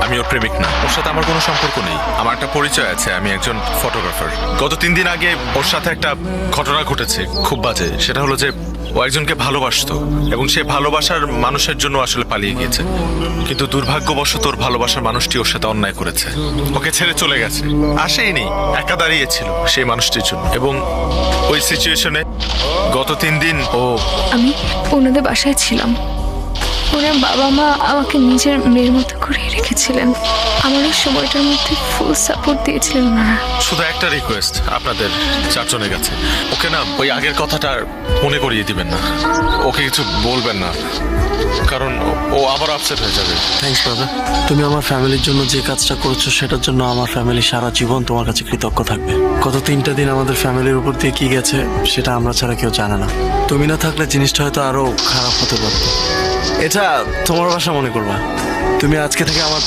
আমি ওর প্রেমিক না, ওর সাথে আমার কোনো সম্পর্ক নেই। আমার একটা পরিচয় আছে, আমি একজন ফটোগ্রাফার। গত 3 দিন আগে ওর সাথে একটা ঘটনা ঘটেছে, খুব বাজে। সেটা হলো যে ও একজনকে ভালোবাসতো এবং সে ভালোবাসার মানুষের জন্য আসলে পালিয়ে গিয়েছে, কিন্তু দুর্ভাগ্যবশত ওর ভালোবাসার মানুষটি ওর সাথে অন্যায় করেছে, ওকে ছেড়ে চলে গেছে। আসেইনি, একা দাঁড়িয়েছিল সেই মানুষটির জন্য। এবং ওই সিচুয়েশনে গত 3 দিন ও আমি ওনাদের বাসায় ছিলাম। ওনার বাবা মা আমাকে নিজের মেয়ের মতো করে রেখেছিলেন। আমার ওই সময়টার মধ্যে ফুল সাপোর্ট দিয়েছিলেন ওনারা। শুধু একটা রিকোয়েস্ট আপনাদের 4 জনের কাছে, ওকে না ওই আগের কথাটা আর মনে করিয়ে দিবেন না, ওকে কিছু বলবেন না, কারণ ও আবার আপসেট হয়ে যাবে। থ্যাঙ্কস ব্রাদার, তুমি আমার ফ্যামিলির জন্য যে কাজটা করেছো সেটার জন্য আমার ফ্যামিলি সারা জীবন তোমার কাছে কৃতজ্ঞ থাকবে। গত 3টা দিন আমাদের ফ্যামিলির উপর দিয়ে কি গেছে সেটা আমরা ছাড়া কেউ জানে না। তুমি না থাকলে জিনিসটা হয়তো আরো খারাপ হতে পারতো। এটা তোমার বাসা মনে করবা। তুমি আজকে থেকে আমার